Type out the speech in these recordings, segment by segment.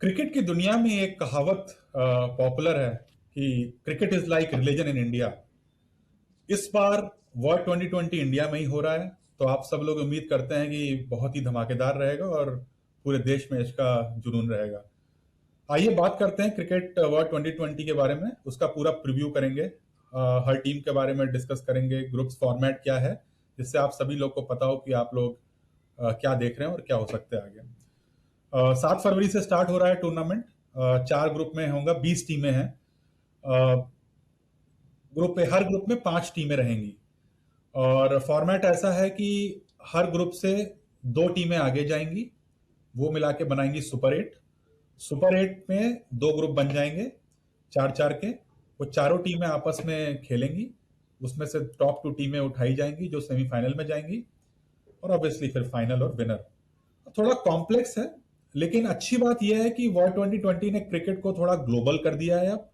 Cricket की दुनिया में एक कहावत पॉपुलर है कि cricket is like religion in India. इस बार वर्ल्ड 2020 इंडिया में ही हो रहा है, तो आप सब लोग उम्मीद करते हैं कि बहुत ही धमाकेदार रहेगा और पूरे देश में इसका जुनून रहेगा। आइए बात करते हैं क्रिकेट वर्ल्ड 2020 के बारे में, उसका पूरा प्रीव्यू करेंगे। हर टीम के बारे में डिस्कस करेंगे, ग्रुप्स फॉर्मेट क्या है, जिससे आप सभी लोग को पता हो कि आप लोग क्या देख रहे हैं और क्या हो सकता है आगे। 7 फरवरी से स्टार्ट हो रहा है टूर्नामेंट। 4 ग्रुप में होगा, 20 टीमें हैं। ग्रुप पे हर ग्रुप में 5 टीमें रहेंगी और फॉर्मेट ऐसा है कि हर ग्रुप से 2 टीमें आगे जाएंगी, वो मिला के बनाएंगी सुपर 8। सुपर 8 में 2 ग्रुप बन जाएंगे, 4-4 के। वो चारों टीमें आपस में खेलेंगी, उसमें से टॉप 2 टीमें उठाई जाएंगी जो सेमीफाइनल में जाएंगी, और ऑब्वियसली फिर फाइनल और विनर। थोड़ा कॉम्प्लेक्स है, लेकिन अच्छी बात यह है कि वर्ल्ड 2020 ने क्रिकेट को थोड़ा ग्लोबल कर दिया है। अब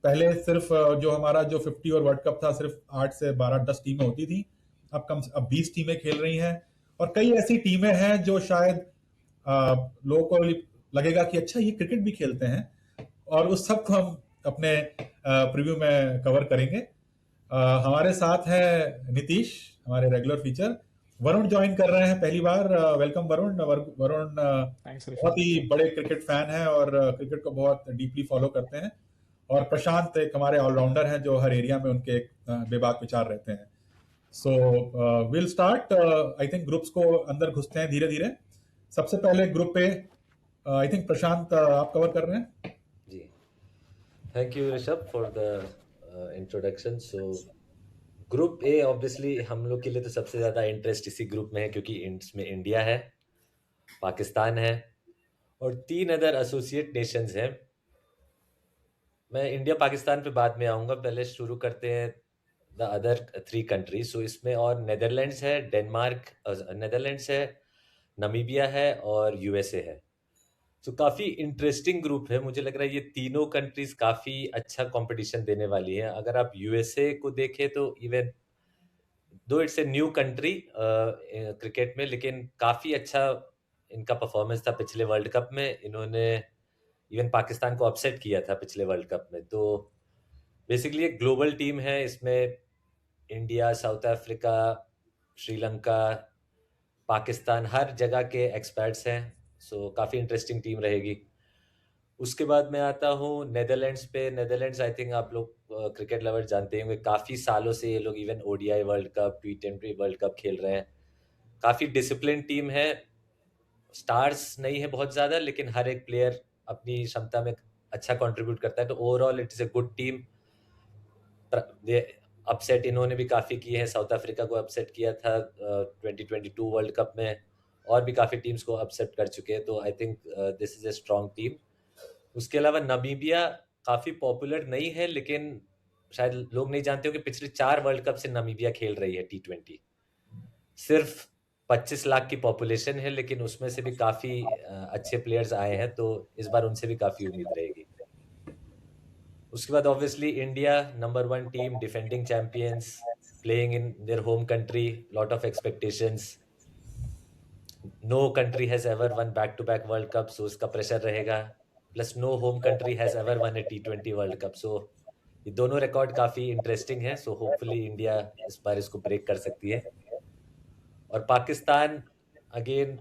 पहले सिर्फ जो हमारा जो 50 और वर्ल्ड कप था, सिर्फ 8 से 12 10 टीमें होती थी। अब 20 टीमें खेल रही हैं, और कई ऐसी टीमें हैं जो शायद लोगों को लगेगा कि अच्छा ये क्रिकेट भी खेलते हैं, और उस सब को हम अपने प्रीव्यू में कवर करेंगे। हमारे साथ है नीतीश, हमारे रेगुलर फीचर। वरुण ज्वाइन कर रहे हैं पहली बार। वेलकम वरुण। वरुण थैंक्स बहुत ऋषभ। ही बड़े क्रिकेट फैन हैं और क्रिकेट को बहुत डीपली फॉलो करते हैं। और प्रशांत एक हमारे ऑलराउंडर हैं जो हर एरिया में उनके बेबाक विचार रहते हैं। So will start. I think groups को अंदर घुसते हैं धीरे धीरे। सबसे पहले ग्रुप पे आई थिंक प्रशांत आप कवर कर रहे हैं। जी, thank you Rishabh for the introduction. So group A obviously हम लोग के लिए तो सबसे ज़्यादा इंटरेस्ट इसी ग्रुप में है, क्योंकि इसमें इंडिया है, पाकिस्तान है और 3 अदर एसोसिएट नेशंस हैं। मैं इंडिया पाकिस्तान पे बाद में आऊँगा, पहले शुरू करते हैं द अदर 3 कंट्रीज। सो इसमें और नेदरलैंड्स है, नेदरलैंड्स है, नामीबिया है और यूएसए है। तो काफ़ी इंटरेस्टिंग ग्रुप है। मुझे लग रहा है ये तीनों कंट्रीज काफ़ी अच्छा कंपटीशन देने वाली है। अगर आप यूएसए को देखें तो even though it's a new country cricket में, लेकिन काफ़ी अच्छा इनका परफॉर्मेंस था पिछले वर्ल्ड कप में। इन्होंने इवन पाकिस्तान को अपसेट किया था पिछले वर्ल्ड कप में। तो बेसिकली एक ग्लोबल टीम है, इसमें India, South Africa, Sri Lanka, Pakistan, हर जगह के एक्सपर्ट्स हैं। सो काफ़ी इंटरेस्टिंग टीम रहेगी। उसके बाद मैं आता हूँ नेदरलैंड्स पे। नेदरलैंड्स आई थिंक आप लोग क्रिकेट लवर जानते होंगे, काफ़ी सालों से ये लोग even ODI world cup, T20 world cup खेल रहे हैं। काफ़ी डिसिप्लिन टीम है, स्टार्स नहीं है बहुत ज़्यादा, लेकिन हर एक प्लेयर अपनी क्षमता में अच्छा कंट्रीब्यूट करता है। तो overall it is a good team. Upset इन्होंने भी काफ़ी किए हैं, साउथ अफ्रीका को अपसेट किया था 2022 वर्ल्ड कप में, और भी काफ़ी टीम्स को अपसेट कर चुके हैं। तो I think this is a strong team. उसके अलावा नामीबिया काफ़ी पॉपुलर नहीं है, लेकिन शायद लोग नहीं जानते हो कि पिछले 4 वर्ल्ड कप से नामीबिया खेल रही है T20। सिर्फ 25 लाख की पॉपुलेशन है, लेकिन उसमें से भी काफ़ी अच्छे प्लेयर्स आए हैं, तो इस बार उनसे भी काफ़ी उम्मीद रहेगी। उसके बाद obviously India number 1 team, defending champions, playing in their home country, lot of expectations. No country has ever won back to back world cup, so इसका प्रेशर रहेगा। Plus no home country has ever won a T20 world cup. So ये दोनों record काफ़ी interesting है। So hopefully India इस बार इसको break कर सकती है। और पाकिस्तान, अगेन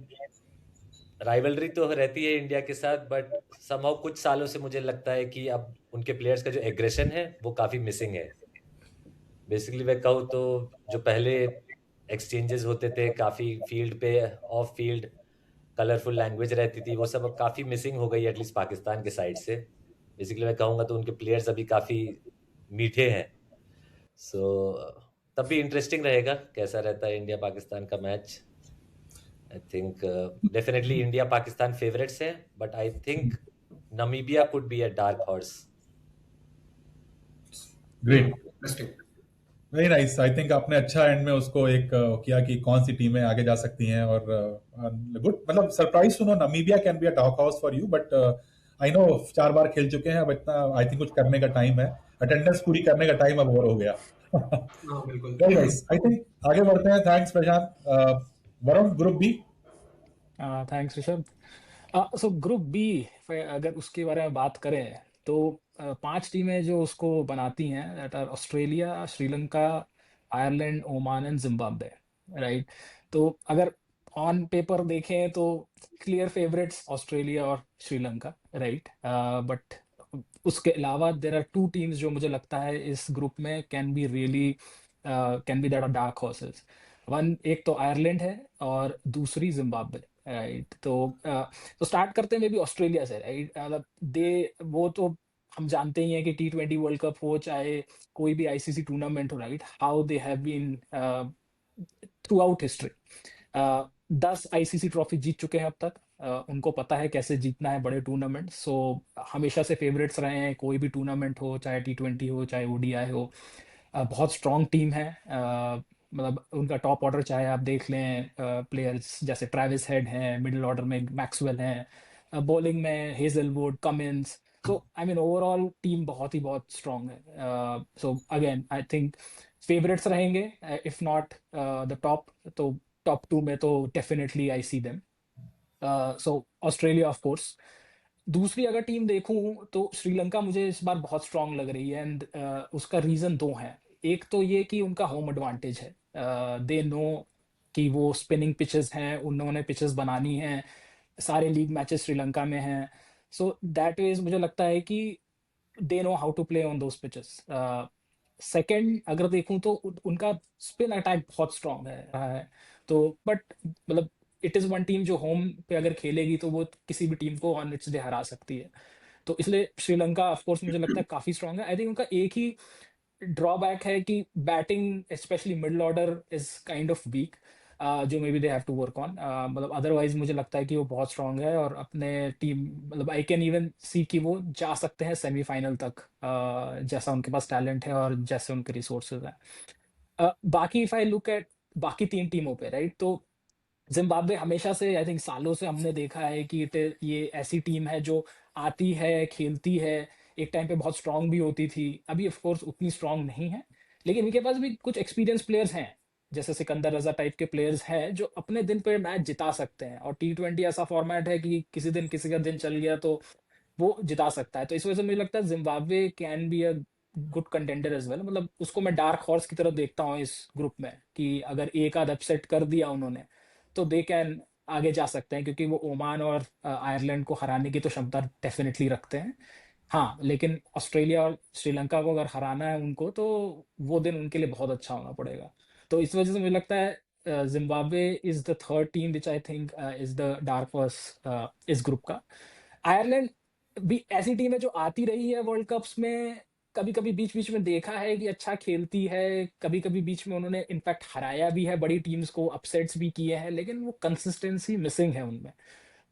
राइवलरी तो रहती है इंडिया के साथ, बट समहाउ कुछ सालों से मुझे लगता है कि अब उनके प्लेयर्स का जो एग्रेशन है वो काफ़ी मिसिंग है। बेसिकली मैं कहूँ तो जो पहले एक्सचेंजेस होते थे काफ़ी फील्ड पे, ऑफ फील्ड कलरफुल लैंग्वेज रहती थी, वो सब अब काफ़ी मिसिंग हो गई, एटलीस्ट पाकिस्तान के साइड से। बेसिकली मैं कहूँगा तो उनके प्लेयर्स अभी काफ़ी मीठे हैं। सो तब भी इंटरेस्टिंग रहेगा कैसा रहता है इंडिया पाकिस्तान का मैच। I think definitely India Pakistan favourites हैं, but I think Namibia could be a dark horse. Great, very nice. I think आपने अच्छा एंड में उसको एक किया कि कौन सी टीमें आगे जा सकती हैं, और गुड, मतलब सरप्राइज सुनो, Namibia can be a dark horse for you, but I know 4 बार खेल चुके हैं, अब इतना आई थिंक कुछ करने का टाइम है, अटेंडेंस पूरी करने का टाइम अब और हो गया। बिल्कुल। Very nice. आई थिंक आगे बढ़ते हैं। Thanks Prashant. Varun, group B. Thanks Rishabh. So group B, अगर उसके बारे में बात करें तो 5 टीमें जो उसको बनाती हैं that are Australia, Sri Lanka, Ireland, Oman and Zimbabwe, right? तो अगर ऑन पेपर देखें तो क्लियर फेवरेट्स ऑस्ट्रेलिया और श्रीलंका, राइट? बट उसके अलावा देर आर 2 टीम्स जो मुझे लगता है इस ग्रुप में can be that are dark horses. One, एक तो आयरलैंड है और दूसरी जिम्बाब्वे, राइट? तो स्टार्ट करते हैं मे बी ऑस्ट्रेलिया से, राइट? मतलब दे वो तो हम जानते ही हैं कि T20 वर्ल्ड कप हो चाहे कोई भी आईसीसी टूर्नामेंट हो, right? How they have been throughout history. 10 ICC trophy जीत चुके हैं अब तक। उनको पता है कैसे जीतना है बड़े टूर्नामेंट, सो हमेशा से फेवरेट्स रहे हैं कोई भी टूर्नामेंट हो, चाहे T20 हो चाहे ओडीआई हो। बहुत स्ट्रॉन्ग टीम है। मतलब उनका टॉप ऑर्डर चाहे आप देख लें, प्लेयर्स जैसे ट्रैविस हेड हैं, मिडिल ऑर्डर में मैक्सवेल हैं, बॉलिंग में Hazlewood, Cummins. So I mean overall team बहुत स्ट्रॉन्ग है। So again I think favourites रहेंगे, इफ नॉट द टॉप, तो टॉप 2 में तो definitely I see them. So Australia of course. दूसरी अगर टीम देखूं तो श्रीलंका मुझे इस बार बहुत स्ट्रांग लग रही है, एंड उसका रीजन दो हैं। एक तो ये कि उनका होम एडवांटेज है, दे नो कि वो स्पिनिंग पिचेस हैं, उन्होंने पिचेस बनानी हैं, सारे लीग मैचेस श्रीलंका में हैं। सो दैट इज मुझे लगता है कि they know how to play on those pitches. Second अगर देखूं तो उनका स्पिन अटैक बहुत स्ट्रांग है रहा है। तो बट मतलब इट इज़ वन टीम जो होम पे अगर खेलेगी तो वो किसी भी टीम को ऑन इट्स डे हरा सकती है। तो इसलिए श्रीलंका ऑफ कोर्स मुझे लगता है काफ़ी स्ट्रांग है। आई थिंक उनका एक ही ड्रॉबैक है कि batting specially middle order is kind of weak, जो may be they have to work on. मतलब अदरवाइज मुझे लगता है कि वो बहुत स्ट्रांग है और अपने टीम, मतलब आई कैन इवन सी कि वो जा सकते हैं सेमीफाइनल तक, जैसा उनके पास टैलेंट है और जैसे उनके रिसोर्सेज हैं। बाकी इफ आई लुक एट बाकी 3 टीमों पे, राइट? तो जिम्बाब्वे हमेशा से, आई थिंक सालों से हमने देखा है कि ये ऐसी टीम है जो आती है, खेलती है, एक टाइम पे बहुत स्ट्रांग भी होती थी। अभी ऑफ कोर्स उतनी स्ट्रांग नहीं है, लेकिन इनके पास भी कुछ एक्सपीरियंस प्लेयर्स हैं, जैसे सिकंदर रजा टाइप के प्लेयर्स हैं जो अपने दिन पे मैच जिता सकते हैं। और T20 ऐसा फॉर्मेट है कि किसी दिन किसी का दिन चल गया तो वो जिता सकता है। तो इस वजह से मुझे लगता है Zimbabwe can be a good contender as well. मतलब उसको मैं डार्क हॉर्स की तरफ देखता हूँ इस ग्रुप में, कि अगर एक आध अपसेट कर दिया उन्होंने तो दे कैन आगे जा सकते हैं, क्योंकि वो ओमान और आयरलैंड को हराने की तो क्षमता डेफिनेटली रखते हैं। हाँ, लेकिन ऑस्ट्रेलिया और श्रीलंका को अगर हराना है उनको तो वो दिन उनके लिए बहुत अच्छा होना पड़ेगा। तो इस वजह से मुझे लगता है Zimbabwe is the third team which I think is the dark horse इस ग्रुप का। आयरलैंड भी ऐसी टीम है जो आती रही है वर्ल्ड कप्स में, कभी कभी बीच बीच में देखा है कि अच्छा खेलती है, कभी कभी बीच में उन्होंने इनफैक्ट हराया भी है बड़ी टीम्स को, अपसेट्स भी किए हैं, लेकिन वो कंसिस्टेंसी मिसिंग है उनमें।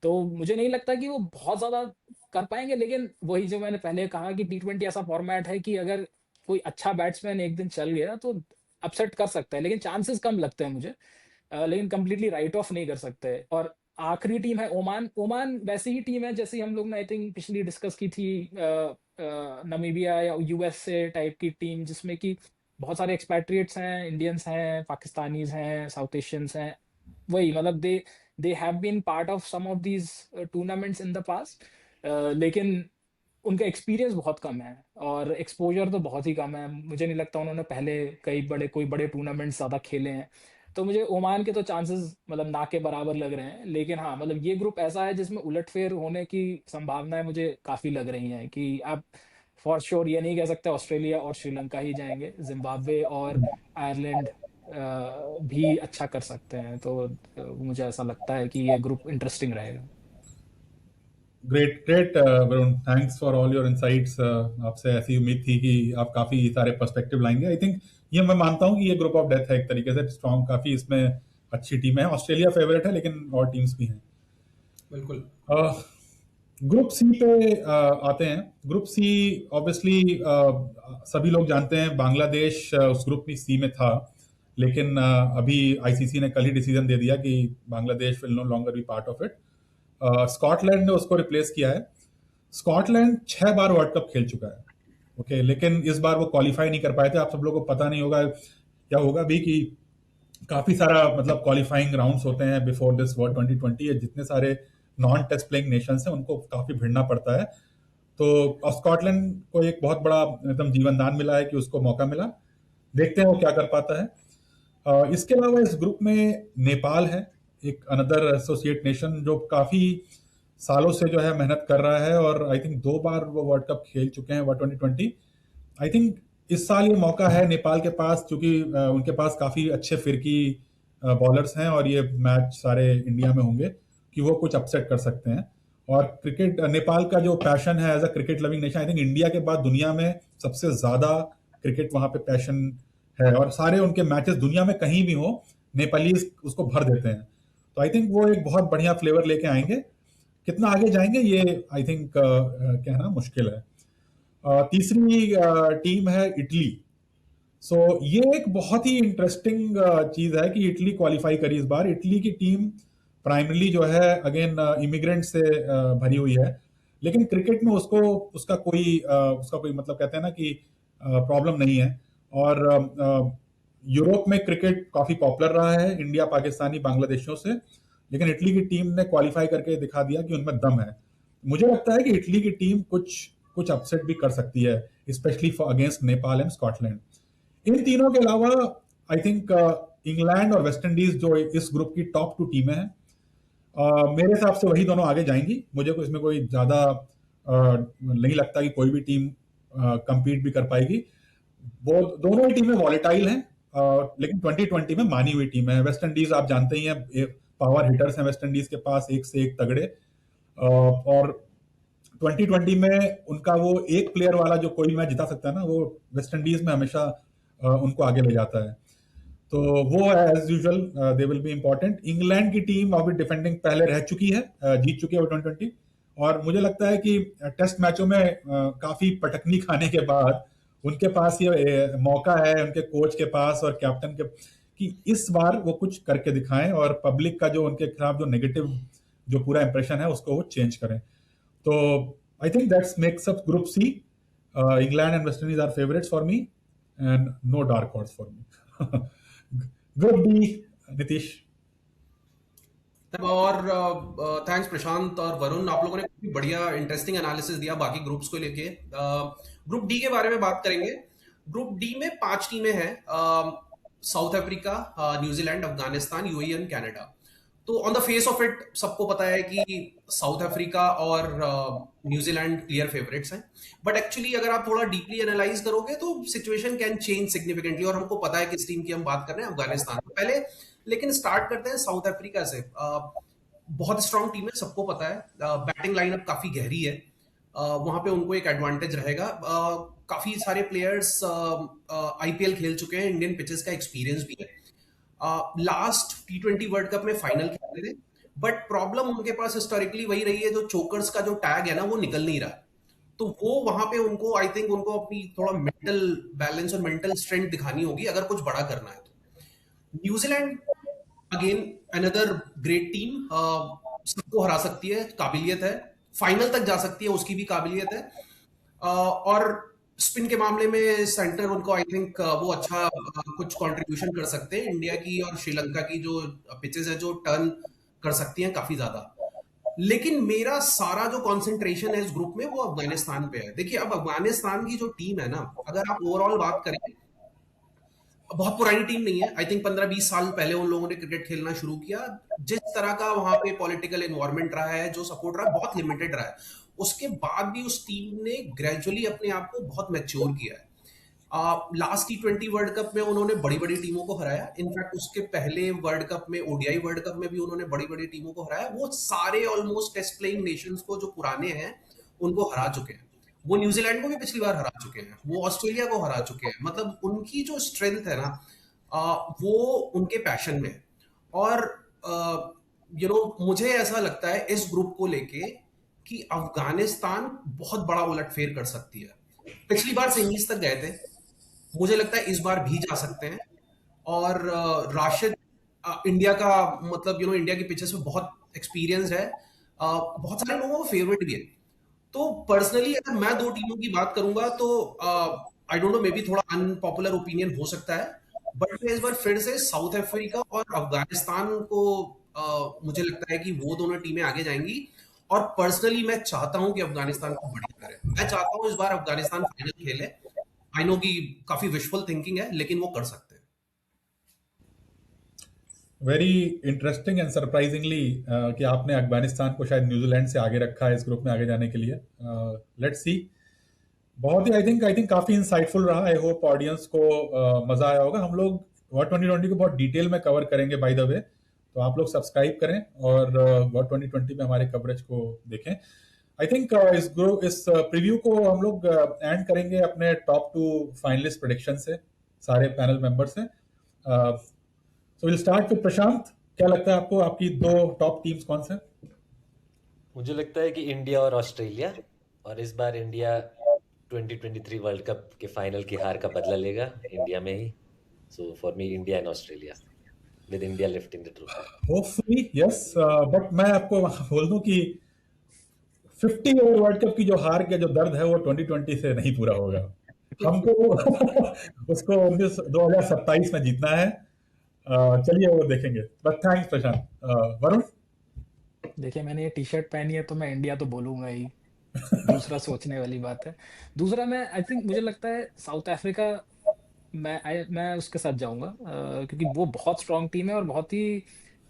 तो मुझे नहीं लगता कि वो बहुत ज्यादा कर पाएंगे, लेकिन वही जो मैंने पहले कहा कि T20 ऐसा फॉर्मेट है कि अगर कोई अच्छा बैट्समैन एक दिन चल गया तो अपसेट कर सकता है, लेकिन चांसेस कम लगते हैं मुझे। लेकिन कंप्लीटली राइट ऑफ नहीं कर सकते। और आखिरी टीम है ओमान। ओमान वैसी ही टीम है जैसी हम लोग ने आई थिंक पिछली डिस्कस की थी, नमीबिया या यूएसए टाइप की टीम, जिसमें कि बहुत सारे एक्सपैट्रिएट्स हैं, इंडियंस हैं, पाकिस्तानीज हैं, साउथ एशियंस हैं। वही मतलब they have been part of some of these tournaments in the past, लेकिन उनका एक्सपीरियंस बहुत कम है और एक्सपोजर तो बहुत ही कम है। मुझे नहीं लगता उन्होंने पहले कोई बड़े टूर्नामेंट ज़्यादा खेले हैं। तो मुझे ओमान के तो चांसेस मतलब ना के बराबर लग रहे हैं, लेकिन हाँ मतलब ये ग्रुप ऐसा है जिसमें उलटफेर होने की संभावनाएं मुझे काफ़ी लग रही हैं, कि आप फॉर श्योर ये नहीं कह सकते ऑस्ट्रेलिया और श्रीलंका ही जाएंगे, जिम्बाब्वे और आयरलैंड भी अच्छा कर सकते हैं। तो मुझे ऐसा लगता है कि ये ग्रुप इंटरेस्टिंग रहेगा। Great great Varun, thanks for all your insights. आपसे ऐसी उम्मीद थी कि आप काफी सारे पर्सपेक्टिव लाएंगे। आई थिंक ये मैं मानता हूं कि ये ग्रुप ऑफ डेथ है एक तरीके से, स्ट्रॉन्ग काफी इसमें अच्छी टीम है। ऑस्ट्रेलिया फेवरेट है लेकिन और टीम्स भी हैं। बिल्कुल। ग्रुप सी पे आते हैं। ग्रुप सी ऑब्वियसली सभी लोग जानते हैं, बांग्लादेश उस ग्रुप में सी में था, लेकिन अभी आईसीसी ने कल ही डिसीजन दे दिया कि Bangladesh will no longer be part of it. Scotland ने उसको रिप्लेस किया है। स्कॉटलैंड 6 बार वर्ल्ड कप खेल चुका है, ओके, लेकिन इस बार वो क्वालिफाई नहीं कर पाए थे। आप सब लोगों को पता नहीं होगा क्या होगा भी कि काफी सारा मतलब क्वालिफाइंग राउंड्स होते हैं बिफोर दिस वर्ल्ड 2020 है। जितने सारे नॉन टेस्ट प्लेइंग नेशन है, उनको काफी भिड़ना पड़ता है। तो स्कॉटलैंड को एक बहुत बड़ा एकदम जीवन दान मिला है कि उसको मौका मिला, देखते हैं वो क्या कर पाता है। इसके अलावा इस ग्रुप में नेपाल है, एक अनदर एसोसिएट नेशन जो काफी सालों से जो है मेहनत कर रहा है, और आई थिंक 2 बार वो वर्ल्ड कप खेल चुके हैं, वो 2020। आई थिंक इस साल ये मौका है नेपाल के पास, क्योंकि उनके पास काफी अच्छे फिरकी बॉलर्स हैं, और ये मैच सारे इंडिया में होंगे कि वो कुछ अपसेट कर सकते हैं। और क्रिकेट, नेपाल का जो पैशन है as a cricket loving nation, I think India के बाद दुनिया में सबसे ज्यादा क्रिकेट वहां पे पैशन है, और सारे उनके मैचेस दुनिया में कहीं भी हो, नेपालीज उसको भर देते हैं। तो आई थिंक वो एक बहुत बढ़िया फ्लेवर लेके आएंगे। कितना आगे जाएंगे ये आई थिंक कहना मुश्किल है। तीसरी टीम है इटली। सो ये एक बहुत ही इंटरेस्टिंग चीज है कि इटली क्वालिफाई करी इस बार। इटली की टीम प्राइमरीली जो है अगेन इमिग्रेंट से भरी हुई है, लेकिन क्रिकेट में उसका कोई मतलब कहते हैं ना कि प्रॉब्लम नहीं है। और यूरोप में क्रिकेट काफी पॉपुलर रहा है इंडिया, पाकिस्तानी, बांग्लादेशियों से, लेकिन इटली की टीम ने क्वालिफाई करके दिखा दिया कि उनमें दम है। मुझे लगता है कि इटली की टीम कुछ अपसेट भी कर सकती है, specially for against Nepal and Scotland. इन तीनों के अलावा आई थिंक इंग्लैंड और वेस्ट इंडीज जो इस ग्रुप की टॉप 2 टीमें हैं, मेरे हिसाब से वही दोनों आगे जाएंगी। मुझे इसमें कोई ज्यादा नहीं लगता कि कोई भी टीम कंपीट भी कर पाएगी। वो दोनों ही टीमें वॉलेटाइल हैं, लेकिन 2020 में मानी हुई टीम है। वेस्ट इंडीज आप जानते ही हैं, पावर हिटर्स हैं वेस्ट इंडीज के पास, एक से एक तगड़े। और 2020 में उनका वो एक प्लेयर वाला जो कोई मैच जिता सकता है ना, वो वेस्ट इंडीज में हमेशा उनको आगे ले जाता है। तो वो as usual they will be important. England की टीम अभी डिफेंडिंग पहले रह चुकी है, जीत चुकी है वो 2020, और मुझे लगता है कि टेस्ट मैचों में काफी पटकनी खाने के बाद उनके पास ये मौका है, उनके कोच के पास और कैप्टन के, कि इस बार वो कुछ करके दिखाएं और पब्लिक का जो उनके खिलाफ जो नेगेटिव जो पूरा इंप्रेशन है उसको वो चेंज करें। तो I think that's makes up group C. England and West Indies are favourites for me and no dark horse for me. Group D, Nitish. और थैंक्स प्रशांत और वरुण, आप लोगों ने काफी बढ़िया इंटरेस्टिंग एनालिसिस दिया बाकी ग्रुप्स को लेके। ग्रुप डी के बारे में बात करेंगे। ग्रुप डी में 5 टीमें हैं, south Africa, New Zealand, Afghanistan, UAE and Canada. तो on the face of it सबको पता है कि साउथ अफ्रीका और न्यूजीलैंड क्लियर फेवरेट्स हैं, बट एक्चुअली अगर आप थोड़ा डीपली एनालाइज करोगे तो सिचुएशन कैन चेंज सिग्निफिकेंटली, और हमको पता है किस टीम की हम बात कर रहे हैं, अफगानिस्तान पहले। लेकिन स्टार्ट करते हैं साउथ अफ्रीका से। बहुत स्ट्रांग टीम है, सबको पता है। बैटिंग लाइनअप काफी गहरी है, वहां पे उनको एक एडवांटेज रहेगा। काफी सारे प्लेयर्स आईपीएल खेल चुके हैं, इंडियन पिचेस का एक्सपीरियंस भी है। लास्ट T20 वर्ल्ड कप में फाइनल खेले थे, बट प्रॉब्लम उनके पास हिस्टोरिकली वही रही है, जो चोकर्स का जो टैग है ना वो निकल नहीं रहा। तो वो वहां पे उनको आई थिंक उनको अपनी थोड़ा मेंटल बैलेंस और मेंटल स्ट्रेंथ दिखानी होगी अगर कुछ बड़ा करना है तो। New Zealand again another great team, सबको हरा सकती है, काबिलियत है, फाइनल तक जा सकती है, उसकी भी काबिलियत है। और स्पिन के मामले में सेंटर उनको आई थिंक वो अच्छा कुछ कंट्रीब्यूशन कर सकते हैं। इंडिया की और श्रीलंका की जो पिचेस है जो टर्न कर सकती हैं काफी ज्यादा। लेकिन मेरा सारा जो कंसंट्रेशन है इस ग्रुप में वो अफगानिस्तान पे है। देखिए, अब अफगानिस्तान की जो टीम है ना, अगर आप ओवरऑल बात करें, बहुत पुरानी टीम नहीं है। आई थिंक 15-20 साल पहले उन लोगों ने क्रिकेट खेलना शुरू किया। जिस तरह का वहां पे पॉलिटिकल एनवायरनमेंट रहा है, जो सपोर्ट रहा है, बहुत लिमिटेड रहा है। उसके बाद भी उस टीम ने ग्रेजुअली अपने आप को बहुत मैच्योर किया है। लास्ट T20 वर्ल्ड कप में उन्होंने बड़ी बड़ी टीमों को हराया। इनफैक्ट उसके पहले वर्ल्ड कप में, ओडीआई वर्ल्ड कप में भी उन्होंने बड़ी बड़ी टीमों को हराया। वो सारे ऑलमोस्ट टेस्ट प्लेइंग नेशंस को जो पुराने हैं उनको हरा चुके हैं। वो न्यूजीलैंड को भी पिछली बार हरा चुके हैं, वो ऑस्ट्रेलिया को हरा चुके हैं। मतलब उनकी जो स्ट्रेंथ है ना, वो उनके पैशन में। और मुझे ऐसा लगता है इस ग्रुप को लेके कि अफगानिस्तान बहुत बड़ा उलटफेर कर सकती है। पिछली बार सेमीज तक गए थे, मुझे लगता है इस बार भी जा सकते हैं। और राशिद इंडिया का मतलब इंडिया की पिचेस में बहुत एक्सपीरियंस है, बहुत सारे लोगों का फेवरेट भी है। तो पर्सनली अगर मैं 2 टीमों की बात करूंगा तो I don't know, may be थोड़ा अनपॉपुलर ओपिनियन हो सकता है, बट मैं इस बार फिर से साउथ अफ्रीका और अफगानिस्तान को मुझे लगता है कि वो दोनों टीमें आगे जाएंगी। और पर्सनली मैं चाहता हूं कि अफगानिस्तान को बढ़िया करे। मैं चाहता हूं इस बार अफगानिस्तान फाइनल खेले। आई नो कि काफी विशफुल थिंकिंग है, लेकिन वो कर सकते हैं। वेरी इंटरेस्टिंग एंड सरप्राइजिंगली कि आपने अफगानिस्तान को शायद न्यूजीलैंड से आगे रखा है इस ग्रुप में आगे जाने के लिए। Let's see. बहुत ही आई थिंक काफी इंसाइटफुल रहा। आई होप ऑडियंस को मजा आया होगा। हम लोग वर्ल्ड 2020 को बहुत डिटेल में कवर करेंगे बाय द वे, तो आप लोग सब्सक्राइब करें और वर्ल्ड 2020 में हमारे कवरेज को देखें। आई थिंक इस प्रीव्यू को हम लोग एंड करेंगे अपने टॉप 2 फाइनलिस्ट प्रेडिक्शन से, सारे पैनल मेंबर से। सो विल स्टार्ट विद प्रशांत। क्या लगता है आपको, आपकी 2 टॉप टीम्स कौन से? मुझे लगता है कि इंडिया और ऑस्ट्रेलिया, और इस बार इंडिया 2023 वर्ल्ड कप के फाइनल की हार का बदला लेगा इंडिया में ही। So for me India and Australia, with India lifting the trophy. Hopefully yes, but मैं आपको बोल दूं कि 50 ओवर वर्ल्ड कप की जो हार का जो दर्द है वो 2020 से नहीं पूरा होगा। हमको उसको 2027 में जीतना है। चलिए वो देखेंगे। But thanks Prashant. वरुण? देखिए, मैंने ये टी शर्ट पहनी है तो मैं इंडिया तो बोलूंगा ही। दूसरा सोचने वाली बात है। दूसरा, मैं आई थिंक मुझे लगता है साउथ अफ्रीका, मैं उसके साथ जाऊंगा, क्योंकि वो बहुत स्ट्रांग टीम है और बहुत ही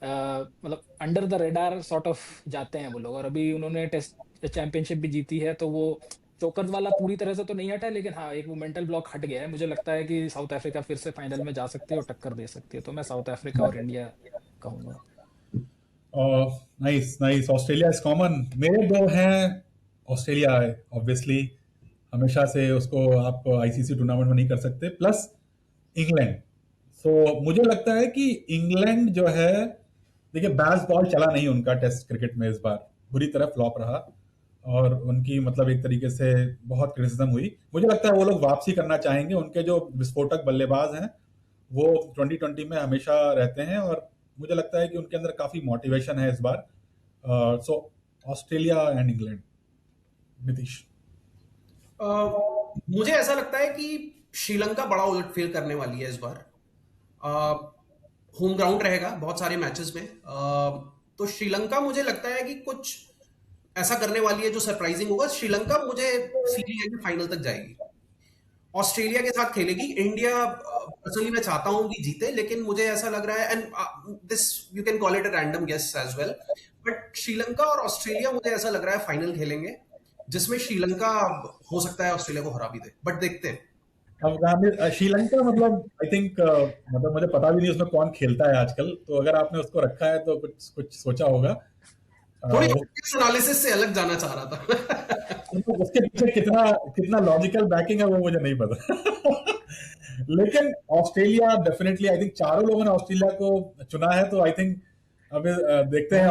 मतलब under the radar sort of जाते हैं वो लोग। और अभी उन्होंने टेस्ट चैंपियनशिप भी जीती है, तो वो चोकर वाला पूरी तरह से तो नहीं हटा है, लेकिन हाँ एक वो मेंटल ब्लॉक हट गया है। मुझे लगता है कि साउथ अफ्रीका फिर से फाइनल में जा सकती है और टक्कर दे सकती है, तो मैं साउथ अफ्रीका और इंडिया कहूंगा। Nice nice. Australia is common. मेरे 2 हैं। ऑस्ट्रेलिया ऑब्वियसली, हमेशा से उसको आप आईसीसी टूर्नामेंट में नहीं कर सकते, प्लस इंग्लैंड। सो मुझे लगता है कि इंग्लैंड जो है, देखिए बैस बॉल चला नहीं उनका टेस्ट क्रिकेट में, इस बार बुरी तरह फ्लॉप रहा और उनकी मतलब एक तरीके से बहुत क्रिटिसिज्म हुई। मुझे लगता है वो लोग वापसी करना चाहेंगे। उनके जो विस्फोटक बल्लेबाज हैं वो 2020 में हमेशा रहते हैं और मुझे लगता है कि उनके अंदर काफी मोटिवेशन है इस बार। So Australia and England. Nitish? मुझे ऐसा लगता है कि श्रीलंका बड़ा उलटफेर करने वाली है इस बार। होम ग्राउंड रहेगा बहुत सारे मैचेस में। तो श्रीलंका मुझे लगता है कि कुछ ऐसा करने वाली है जो सरप्राइजिंग होगा। श्रीलंका मुझे फीलिंग है कि फाइनल तक जाएगी। ऑस्ट्रेलिया के साथ खेलेगी। इंडिया पर्सनली मैं चाहता हूं कि जीते, लेकिन मुझे ऐसा लग रहा है, and this you can call it a random guess as well, but Sri Lanka और ऑस्ट्रेलिया मुझे ऐसा लग रहा है फाइनल खेलेंगे, जिसमें श्रीलंका हो सकता है ऑस्ट्रेलिया को हरा भी दे, बट देखते हैं। श्रीलंका मतलब आई थिंक मतलब मुझे पता भी नहीं उसमें कौन खेलता है आजकल, तो अगर आपने उसको रखा है तो कुछ सोचा होगा। थोड़ी एनालिसिस से अलग जाना चाह रहा था। उसके पीछे कितना लॉजिकल बैकिंग है वो मुझे नहीं पता। लेकिन ऑस्ट्रेलिया डेफिनेटली, आई थिंक चारों लोगों ने ऑस्ट्रेलिया को चुना है, तो आई थिंक अब देखते हैं।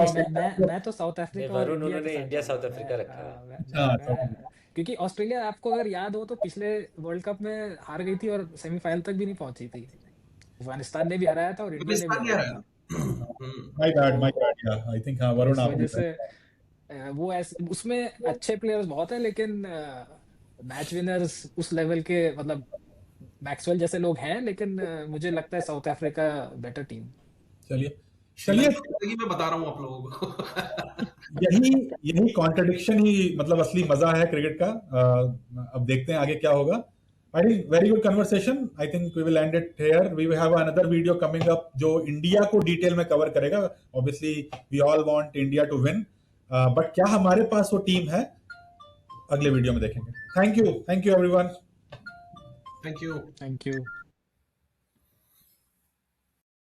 मैं तो साउथ अफ्रीका और वरुण उन्होंने इंडिया साउथ अफ्रीका रखा है। क्योंकि ऑस्ट्रेलिया, आपको अगर याद हो तो पिछले वर्ल्ड कप में हार गई थी और सेमीफाइनल तक भी नहीं पहुंची थी। अफगानिस्तान ने भी हराया था और इंडिया ने भी हराया था। माय बैड या आई थिंक हाँ वरुण आप वजह से वो उसमें अच्छे प्लेयर्स बहुत हैं, लेकिन मैच विनर्स उस लेवल के मतलब मैक्सवेल जैसे लोग हैं, लेकिन मुझे लगता है साउथ अफ्रीका बेटर टीम। चलिए मैं बता रहा हूँ आप लोगों को। यही कॉन्ट्रडिक्शन ही मतलब असली मजा है क्रिकेट का। अब देखते हैं आगे क्या होगा। I think very good conversation. I think we will end it here. We will have another video coming up जो इंडिया को डिटेल में कवर करेगा। Obviously we all want India to win, but क्या हमारे पास वो टीम है, अगले video में देखेंगे। Thank you everyone. Thank you.